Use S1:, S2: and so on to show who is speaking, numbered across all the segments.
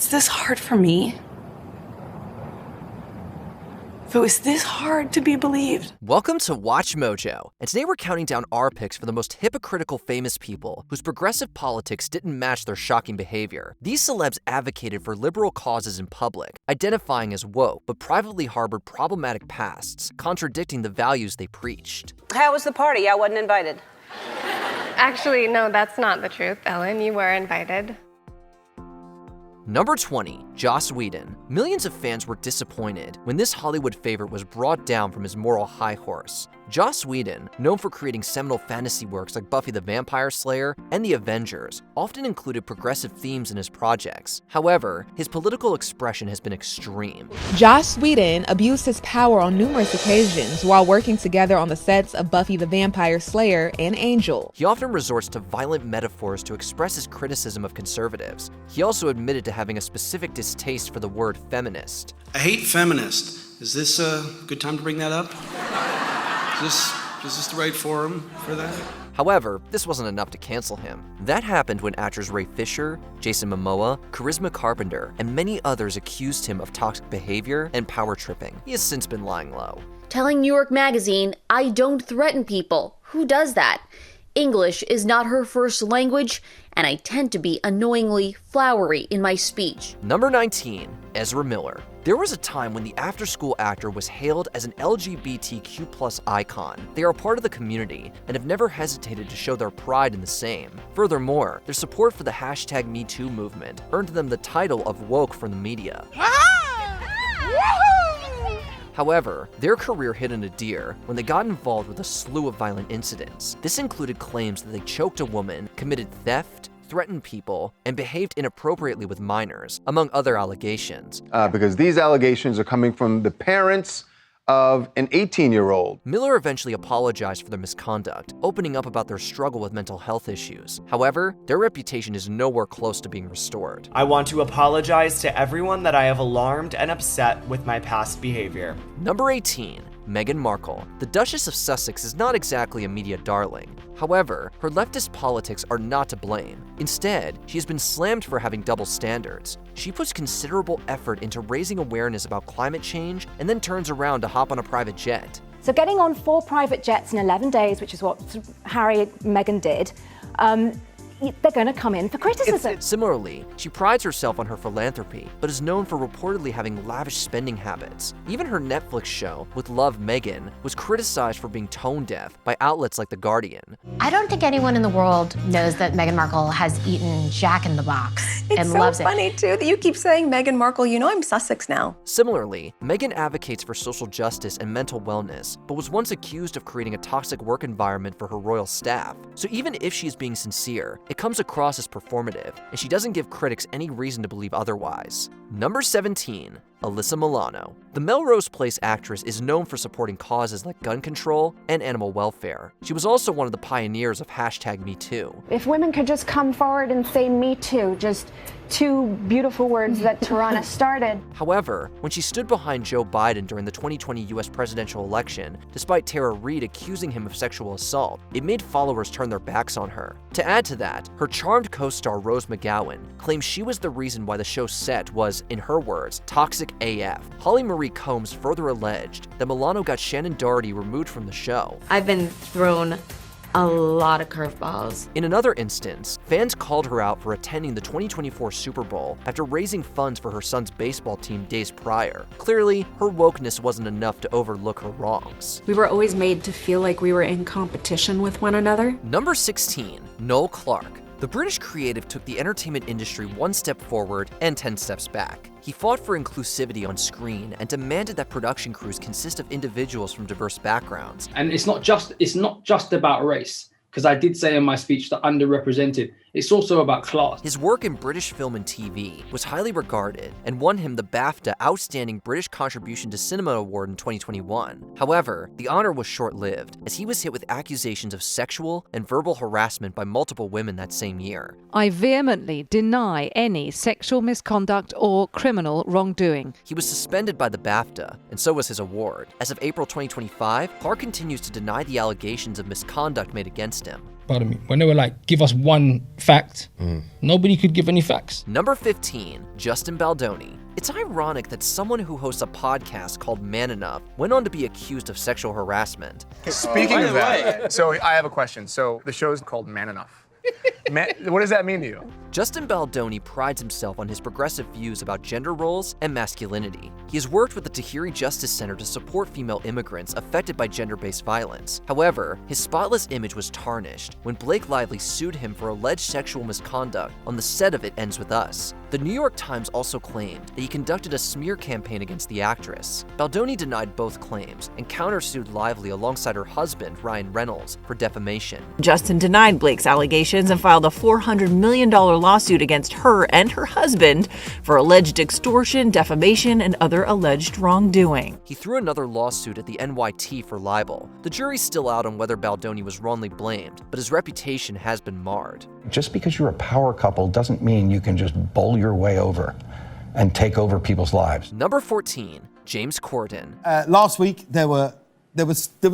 S1: Is this hard for me? If it was this hard to be believed.
S2: Welcome to Watch Mojo, and today we're counting down our picks for the most hypocritical famous people whose progressive politics didn't match their shocking behavior. These celebs advocated for liberal causes in public, identifying as woke, but privately harbored problematic pasts, contradicting the values they preached.
S3: How was the party? I wasn't invited.
S4: Actually, no, that's not the truth, Ellen. You were invited.
S2: Number 20, Joss Whedon. Millions of fans were disappointed when this Hollywood favorite was brought down from his moral high horse. Joss Whedon, known for creating seminal fantasy works like Buffy the Vampire Slayer and The Avengers, often included progressive themes in his projects. However, his political expression has been extreme.
S5: Joss Whedon abused his power on numerous occasions while working together on the sets of Buffy the Vampire Slayer and Angel.
S2: He often resorts to violent metaphors to express his criticism of conservatives. He also admitted to having a specific distaste for the word feminist.
S6: I hate feminist. Is this a good time to bring that up? Is this the right forum for that?
S2: However, this wasn't enough to cancel him. That happened when actors Ray Fisher, Jason Momoa, Charisma Carpenter, and many others accused him of toxic behavior and power tripping. He has since been lying low.
S7: Telling New York Magazine, "I don't threaten people." Who does that? English is not her first language, and I tend to be annoyingly flowery in my speech.
S2: Number 19, Ezra Miller. There was a time when the after-school actor was hailed as an LGBTQ+ icon. They are part of the community and have never hesitated to show their pride in the same. Furthermore, their support for the #MeToo movement earned them the title of woke from the media. However, their career hit a nadir when they got involved with a slew of violent incidents. This included claims that they choked a woman, committed theft, threatened people, and behaved inappropriately with minors, among other allegations.
S8: Because these allegations are coming from the parents of an 18-year-old.
S2: Miller eventually apologized for their misconduct, opening up about their struggle with mental health issues. However, their reputation is nowhere close to being restored.
S9: I want to apologize to everyone that I have alarmed and upset with my past behavior.
S2: Number 18, Meghan Markle. The Duchess of Sussex is not exactly a media darling. However, her leftist politics are not to blame. Instead, she has been slammed for having double standards. She puts considerable effort into raising awareness about climate change and then turns around to hop on a private jet.
S10: So getting on 4 private jets in 11 days, which is what Harry and Meghan did, they're going to come in for criticism.
S2: Similarly, she prides herself on her philanthropy, but is known for reportedly having lavish spending habits. Even her Netflix show, With Love, Meghan, was criticized for being tone deaf by outlets like The Guardian.
S11: I don't think anyone in the world knows that Meghan Markle has eaten Jack in the Box and loves it.
S12: It's so funny, too, that you keep saying Meghan Markle. You know I'm Sussex now.
S2: Similarly, Meghan advocates for social justice and mental wellness, but was once accused of creating a toxic work environment for her royal staff. So even if she is being sincere, it comes across as performative, and she doesn't give critics any reason to believe otherwise. Number 17, Alyssa Milano. The Melrose Place actress is known for supporting causes like gun control and animal welfare. She was also one of the pioneers of #MeToo.
S10: If women could just come forward and say "me too," just 2 beautiful words that Tirana started.
S2: However, when she stood behind Joe Biden during the 2020 US presidential election, despite Tara Reid accusing him of sexual assault, it made followers turn their backs on her. To add to that, her charmed co-star Rose McGowan claims she was the reason why the show's set was, in her words, toxic AF. Holly Marie Combs further alleged that Milano got Shannon Doherty removed from the show.
S13: I've been thrown a lot of curveballs.
S2: In another instance, fans called her out for attending the 2024 Super Bowl after raising funds for her son's baseball team days prior. Clearly, her wokeness wasn't enough to overlook her wrongs.
S1: We were always made to feel like we were in competition with one another.
S2: Number 16, Null Clark. The British creative took the entertainment industry 1 step forward and 10 steps back. He fought for inclusivity on screen and demanded that production crews consist of individuals from diverse backgrounds.
S14: And it's not just about race, because I did say in my speech that underrepresented. It's also about class.
S2: His work in British film and TV was highly regarded and won him the BAFTA Outstanding British Contribution to Cinema Award in 2021. However, the honor was short-lived, as he was hit with accusations of sexual and verbal harassment by multiple women that same year.
S15: I vehemently deny any sexual misconduct or criminal wrongdoing.
S2: He was suspended by the BAFTA, and so was his award. As of April 2025, Clark continues to deny the allegations of misconduct made against him.
S14: pardon me, when they were like, give us one fact, nobody could give any facts.
S2: Number 15, Justin Baldoni. It's ironic that someone who hosts a podcast called Man Enough went on to be accused of sexual harassment.
S16: Speaking of that, so I have a question. So the show's called Man Enough. What does that mean to you?
S2: Justin Baldoni prides himself on his progressive views about gender roles and masculinity. He has worked with the Tahiri Justice Center to support female immigrants affected by gender-based violence. However, his spotless image was tarnished when Blake Lively sued him for alleged sexual misconduct on the set of It Ends With Us. The New York Times also claimed that he conducted a smear campaign against the actress. Baldoni denied both claims and countersued Lively alongside her husband, Ryan Reynolds, for defamation.
S17: Justin denied Blake's allegations and filed a $400 million lawsuit against her and her husband for alleged extortion, defamation, and other alleged wrongdoing.
S2: He threw another lawsuit at the NYT for libel. The jury's still out on whether Baldoni was wrongly blamed, but his reputation has been marred.
S18: Just because you're a power couple doesn't mean you can just bowl your way over and take over people's lives.
S2: Number 14, James Corden.
S19: Last week, there were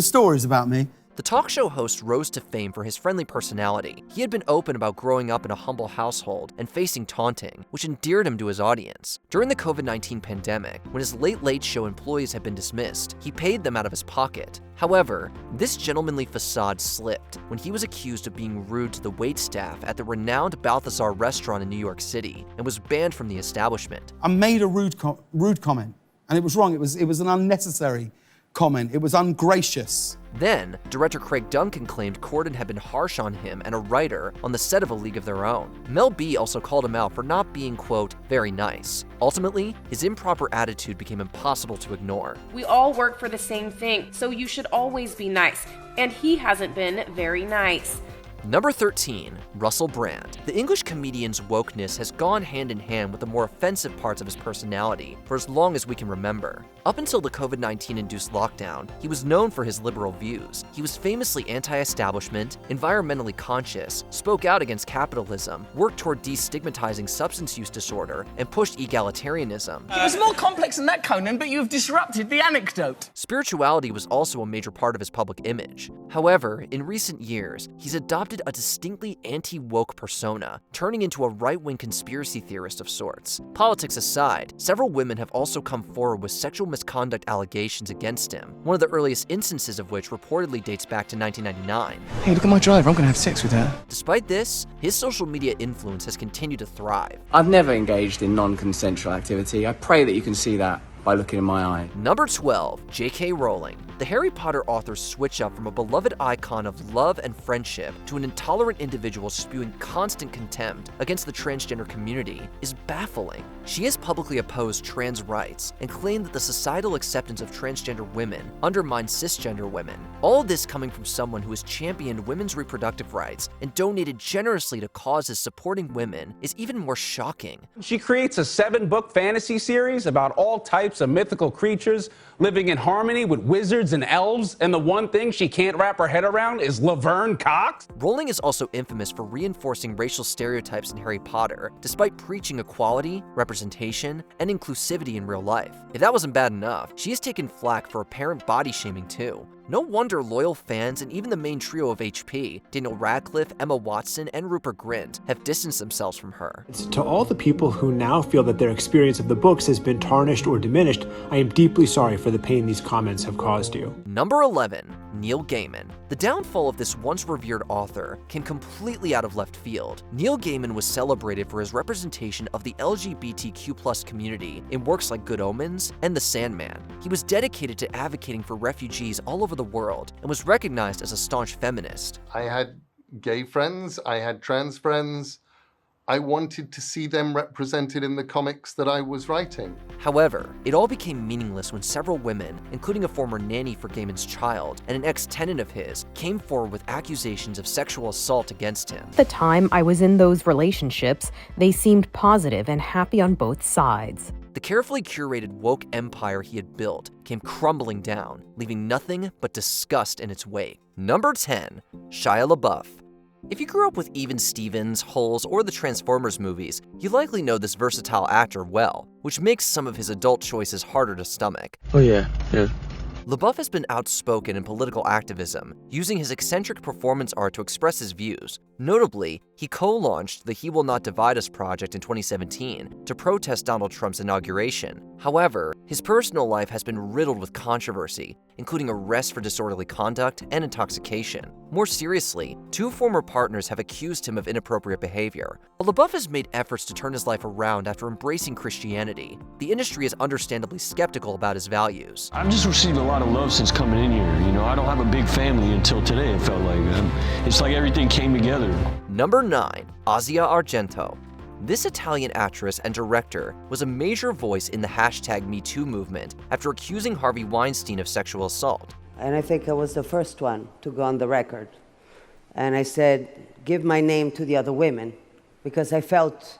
S19: stories about me.
S2: The talk show host rose to fame for his friendly personality. He had been open about growing up in a humble household and facing taunting, which endeared him to his audience. During the COVID-19 pandemic, when his Late Late Show employees had been dismissed, he paid them out of his pocket. However, this gentlemanly facade slipped when he was accused of being rude to the waitstaff at the renowned Balthazar restaurant in New York City and was banned from the establishment.
S19: I made a rude comment, and it was wrong. It was an unnecessary comment. It was ungracious.
S2: Then, director Craig Duncan claimed Corden had been harsh on him and a writer on the set of A League of Their Own. Mel B also called him out for not being, quote, very nice. Ultimately, his improper attitude became impossible to ignore.
S20: We all work for the same thing, so you should always be nice. And he hasn't been very nice.
S2: Number 13, Russell Brand. The English comedian's wokeness has gone hand in hand with the more offensive parts of his personality for as long as we can remember. Up until the COVID-19 induced lockdown, he was known for his liberal views. He was famously anti-establishment, environmentally conscious, spoke out against capitalism, worked toward destigmatizing substance use disorder, and pushed egalitarianism.
S21: It was more complex than that, Conan, but you've disrupted the anecdote.
S2: Spirituality was also a major part of his public image. However, in recent years, he's adopted a distinctly anti-woke persona, turning into a right-wing conspiracy theorist of sorts. Politics aside, several women have also come forward with sexual misconduct allegations against him, one of the earliest instances of which reportedly dates back to 1999.
S21: Hey, look at my driver, I'm gonna have sex with her.
S2: Despite this, his social media influence has continued to thrive.
S22: I've never engaged in non-consensual activity. I pray that you can see that by looking in my eye.
S2: Number 12, J.K. Rowling. The Harry Potter author's switch up from a beloved icon of love and friendship to an intolerant individual spewing constant contempt against the transgender community is baffling. She has publicly opposed trans rights and claimed that the societal acceptance of transgender women undermines cisgender women. All of this coming from someone who has championed women's reproductive rights and donated generously to causes supporting women is even more shocking.
S23: She creates a 7-book fantasy series about all types of mythical creatures living in harmony with wizards and elves, and the one thing she can't wrap her head around is Laverne Cox?
S2: Rowling is also infamous for reinforcing racial stereotypes in Harry Potter, despite preaching equality, representation, and inclusivity in real life. If that wasn't bad enough, she has taken flack for apparent body shaming too. No wonder loyal fans and even the main trio of HP, Daniel Radcliffe, Emma Watson, and Rupert Grint, have distanced themselves from her.
S24: To all the people who now feel that their experience of the books has been tarnished or diminished, I am deeply sorry for the pain these comments have caused you.
S2: Number 11, Neil Gaiman. The downfall of this once revered author came completely out of left field. Neil Gaiman was celebrated for his representation of the LGBTQ+ community in works like Good Omens and The Sandman. He was dedicated to advocating for refugees all over the world and was recognized as a staunch feminist.
S25: I had gay friends, I had trans friends. I wanted to see them represented in the comics that I was writing.
S2: However, it all became meaningless when several women, including a former nanny for Gaiman's child and an ex-tenant of his, came forward with accusations of sexual assault against him.
S26: The time I was in those relationships, they seemed positive and happy on both sides.
S2: The carefully curated woke empire he had built came crumbling down, leaving nothing but disgust in its wake. Number 10, Shia Labuff. If you grew up with Even Stevens, Holes, or the Transformers movies, you likely know this versatile actor well, which makes some of his adult choices harder to stomach.
S27: Oh yeah.
S2: Labuff has been outspoken in political activism, using his eccentric performance art to express his views. Notably, he co-launched the He Will Not Divide Us project in 2017 to protest Donald Trump's inauguration. However, his personal life has been riddled with controversy, including arrests for disorderly conduct and intoxication. More seriously, 2 former partners have accused him of inappropriate behavior. While Labuff has made efforts to turn his life around after embracing Christianity, the industry is understandably skeptical about his values.
S3: I've just received a lot of love since coming in here. You know, I don't have a big family until today, it felt like. It's like everything came together.
S2: Number 9. Azia Arento. This Italian actress and director was a major voice in the #MeToo movement after accusing Harvey Weinstein of sexual assault.
S4: And I think I was the first one to go on the record. And I said, give my name to the other women, because I felt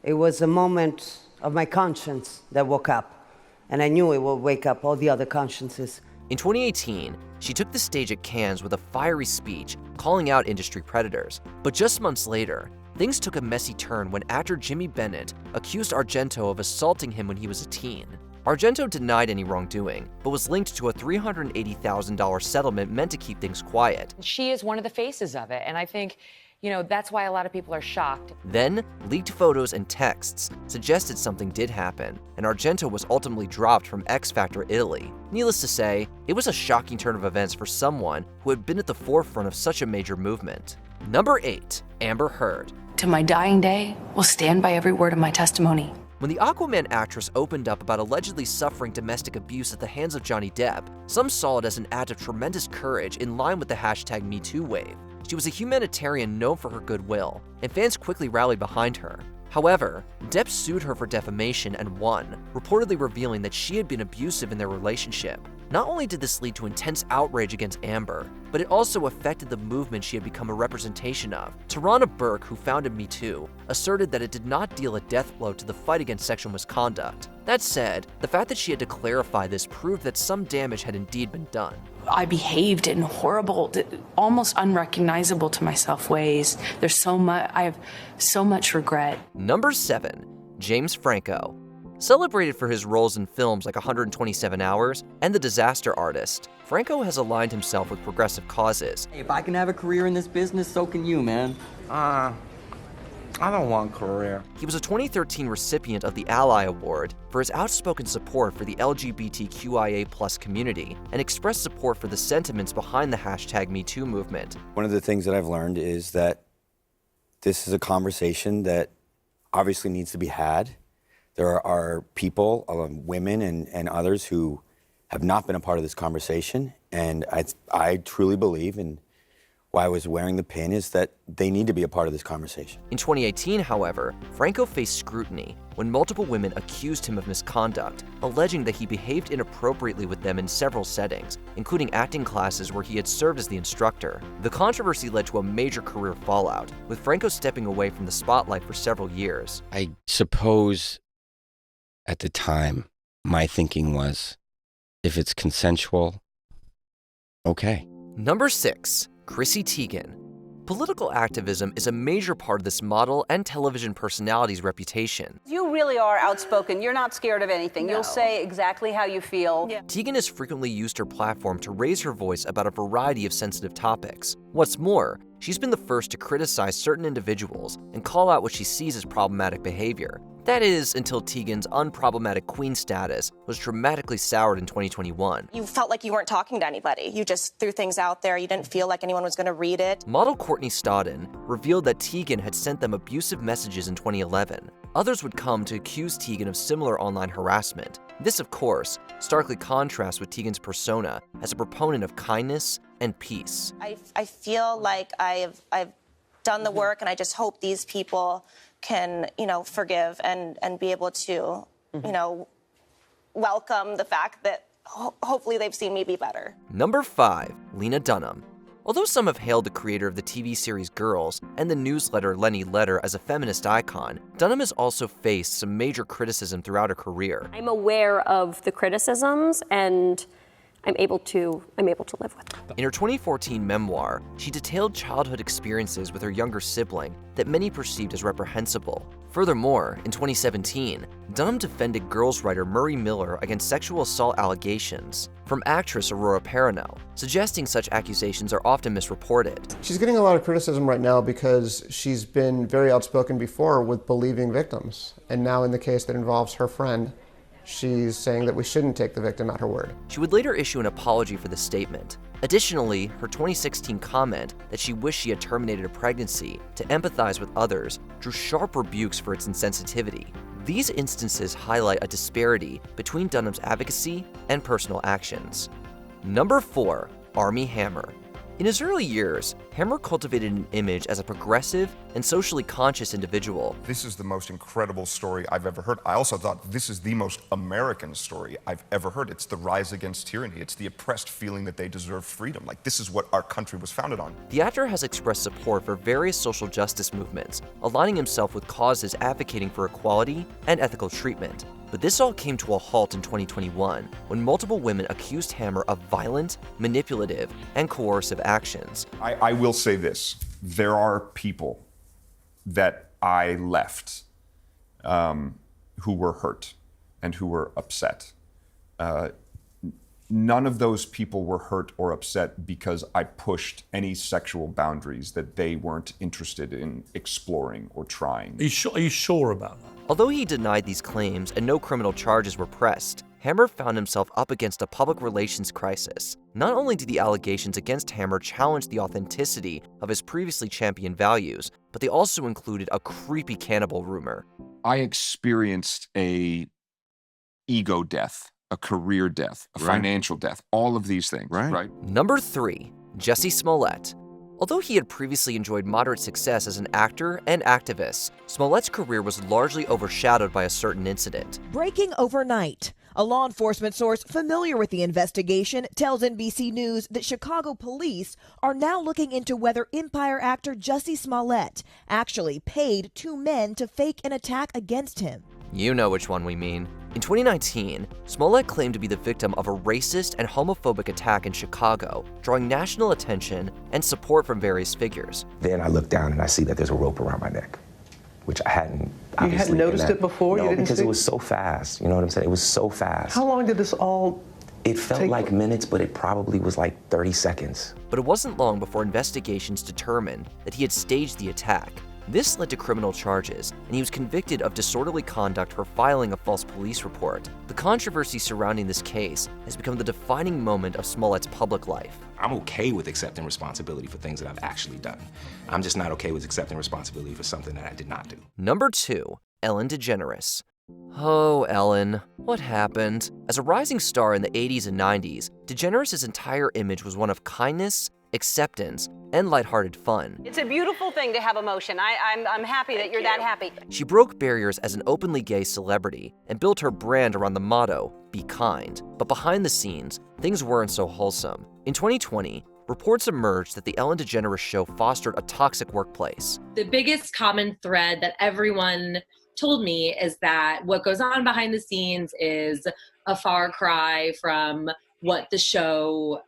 S4: it was a moment of my conscience that woke up. And I knew it would wake up all the other consciences.
S2: In 2018, she took the stage at Cannes with a fiery speech calling out industry predators. But just months later, things took a messy turn when actor Jimmy Bennett accused Argento of assaulting him when he was a teen. Argento denied any wrongdoing, but was linked to a $380,000 settlement meant to keep things quiet.
S5: She is one of the faces of it, and I think, you know, that's why a lot of people are shocked.
S2: Then, leaked photos and texts suggested something did happen, and Argento was ultimately dropped from X Factor Italy. Needless to say, it was a shocking turn of events for someone who had been at the forefront of such a major movement. Number 8. Amber Heard.
S6: To my dying day, will stand by every word of my testimony.
S2: When the Aquaman actress opened up about allegedly suffering domestic abuse at the hands of Johnny Depp, some saw it as an act of tremendous courage in line with the #MeToo wave. She was a humanitarian known for her goodwill, and fans quickly rallied behind her. However, Depp sued her for defamation and won, reportedly revealing that she had been abusive in their relationship. Not only did this lead to intense outrage against Amber, but it also affected the movement she had become a representation of. Tarana Burke, who founded Me Too, asserted that it did not deal a death blow to the fight against sexual misconduct. That said, the fact that she had to clarify this proved that some damage had indeed been done.
S6: I behaved in horrible, almost unrecognizable to myself ways. I have so much regret.
S2: Number 7. James Franco. Celebrated for his roles in films like 127 Hours and The Disaster Artist, Franco has aligned himself with progressive causes.
S7: Hey, if I can have a career in this business, so can you, man. I don't want a career.
S2: He was a 2013 recipient of the Ally Award for his outspoken support for the LGBTQIA+ community and expressed support for the sentiments behind the #MeToo movement.
S8: One of the things that I've learned is that this is a conversation that obviously needs to be had. There are people, women and others who have not been a part of this conversation, and I truly believe, and why I was wearing the pin, is that they need to be a part of this conversation.
S2: In 2018, however, Franco faced scrutiny when multiple women accused him of misconduct, alleging that he behaved inappropriately with them in several settings, including acting classes where he had served as the instructor. The controversy led to a major career fallout, with Franco stepping away from the spotlight for several years.
S27: I suppose at the time, my thinking was, if it's consensual, okay.
S2: Number 6. Chrissy Tegan. Political activism is a major part of this model and television personality's reputation.
S28: You really are outspoken. You're not scared of anything. No. You'll say exactly how you feel. Yeah.
S2: Tegan has frequently used her platform to raise her voice about a variety of sensitive topics. What's more, she's been the first to criticize certain individuals and call out what she sees as problematic behavior. That is, until Tegan's unproblematic queen status was dramatically soured in 2021.
S29: You felt like you weren't talking to anybody. You just threw things out there. You didn't feel like anyone was going to read it.
S2: Model Courtney Stodden revealed that Tegan had sent them abusive messages in 2011. Others would come to accuse Tegan of similar online harassment. This, of course, starkly contrasts with Tegan's persona as a proponent of kindness and peace.
S29: I feel like I've done the work, and I just hope these people can, forgive and be able to, welcome the fact that hopefully they've seen me be better.
S2: Number 5. Lena Dunham. Although some have hailed the creator of the TV series Girls and the newsletter Lenny Letter as a feminist icon, Dunham has also faced some major criticism throughout her career.
S30: I'm aware of the criticisms, and I'm able to live with them.
S2: In her 2014 memoir, she detailed childhood experiences with her younger sibling that many perceived as reprehensible. Furthermore, in 2017, Dunham defended girls writer Murray Miller against sexual assault allegations from actress Aurora Perrineau, suggesting such accusations are often misreported.
S1: She's getting a lot of criticism right now because she's been very outspoken before with believing victims. And now in the case that involves her friend, she's saying that we shouldn't take the victim at her word.
S2: She would later issue an apology for the statement. Additionally, her 2016 comment that she wished she had terminated a pregnancy to empathize with others drew sharp rebukes for its insensitivity. These instances highlight a disparity between Dunham's advocacy and personal actions. Number 4, Armie Hammer. In his early years, Hammer cultivated an image as a progressive and socially conscious individual.
S9: This is the most incredible story I've ever heard. I also thought this is the most American story I've ever heard. It's the rise against tyranny. It's the oppressed feeling that they deserve freedom. Like, this is what our country was founded on.
S2: The actor has expressed support for various social justice movements, aligning himself with causes advocating for equality and ethical treatment. But this all came to a halt in 2021 when multiple women accused Hammer of violent, manipulative, and coercive actions.
S9: I will say this. There are people that I left who were hurt and who were upset. None of those people were hurt or upset because I pushed any sexual boundaries that they weren't interested in exploring or trying.
S10: Are you sure about that?
S2: Although he denied these claims and no criminal charges were pressed, Hammer found himself up against a public relations crisis. Not only did the allegations against Hammer challenge the authenticity of his previously championed values, but they also included a creepy cannibal rumor.
S9: I experienced a ego death, a career death, a financial death, all of these things, right?
S2: Number 3, Jussie Smollett. Although he had previously enjoyed moderate success as an actor and activist, Smollett's career was largely overshadowed by a certain incident.
S11: Breaking overnight. A law enforcement source familiar with the investigation tells NBC News that Chicago police are now looking into whether Empire actor Jussie Smollett actually paid 2 men to fake an attack against him.
S2: You know which one we mean. In 2019, Smlet claimed to be the victim of a racist and homophobic attack in Chicago, drawing national attention and support from various figures.
S12: Then I look down and I see that there's a rope around my neck, which I hadn't.
S13: You hadn't noticed it before?
S12: No,
S13: You didn't
S12: because
S13: see?
S12: it was so fast. You know what I'm saying? It was so fast.
S13: How long did this all
S12: It felt like minutes, but it probably was like 30 seconds.
S2: But it wasn't long before investigations determined that he had staged the attack. This led to criminal charges, and he was convicted of disorderly conduct for filing a false police report. The controversy surrounding this case has become the defining moment of Smollett's public life.
S12: I'm okay with accepting responsibility for things that I've actually done. I'm just not okay with accepting responsibility for something that I did not do.
S2: Number 2, Ellen DeGeneres. Oh, Ellen, what happened? As a rising star in the 80s and 90s, DeGeneres' entire image was one of kindness, acceptance, and lighthearted fun.
S28: It's a beautiful thing to have emotion. I'm happy that you're that happy.
S2: She broke barriers as an openly gay celebrity and built her brand around the motto, "Be kind." But behind the scenes, things weren't so wholesome. In 2020, reports emerged that the Ellen DeGeneres show fostered a toxic workplace.
S14: The biggest common thread that everyone told me is that what goes on behind the scenes is a far cry from what the show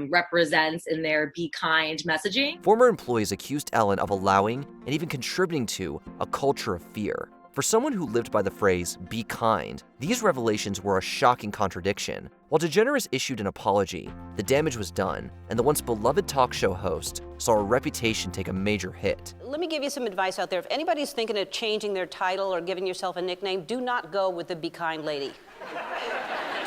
S14: represents in their be kind messaging.
S2: Former employees accused Ellen of allowing and even contributing to a culture of fear. For someone who lived by the phrase, "be kind," these revelations were a shocking contradiction. While DeGeneres issued an apology, the damage was done, and the once beloved talk show host saw her reputation take a major hit.
S28: Let me give you some advice out there. If anybody's thinking of changing their title or giving yourself a nickname, do not go with the Be Kind lady.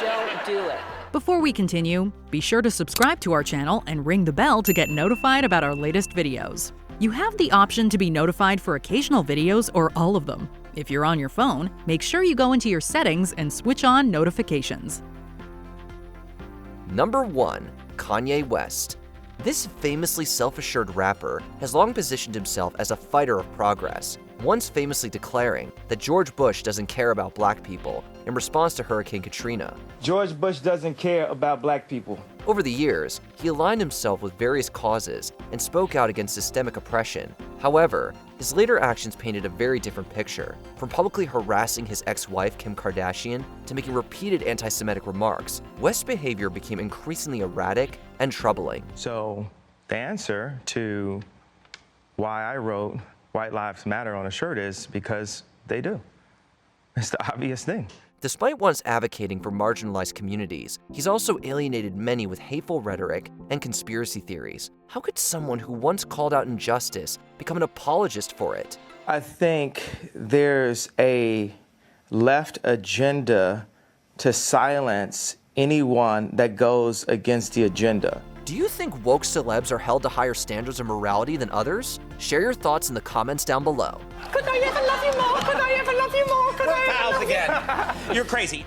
S28: Don't do it.
S15: Before we continue, be sure to subscribe to our channel and ring the bell to get notified about our latest videos. You have the option to be notified for occasional videos or all of them. If you're on your phone, make sure you go into your settings and switch on notifications.
S2: Number 1, Kanye West. This famously self-assured rapper has long positioned himself as a fighter of progress, once famously declaring that George Bush doesn't care about black people in response to Hurricane Katrina.
S16: George Bush doesn't care about black people.
S2: Over the years, he aligned himself with various causes and spoke out against systemic oppression. However, his later actions painted a very different picture, from publicly harassing his ex-wife Kim Kardashian to making repeated anti-Semitic remarks. West's behavior became increasingly erratic and troubling.
S16: So the answer to why I wrote White Lives Matter on a shirt is because They do. It's the obvious thing.
S2: Despite once advocating for marginalized communities, he's also alienated many with hateful rhetoric and conspiracy theories. How could someone who once called out injustice become an apologist for it?
S16: I think there's a left agenda to silence anyone that goes against the agenda.
S2: Do you think woke celebs are held to higher standards of morality than others? Share your thoughts in the comments down below.
S10: Could I ever love you more? Could I ever love you more? Could I ever love you?
S17: Again. You're crazy.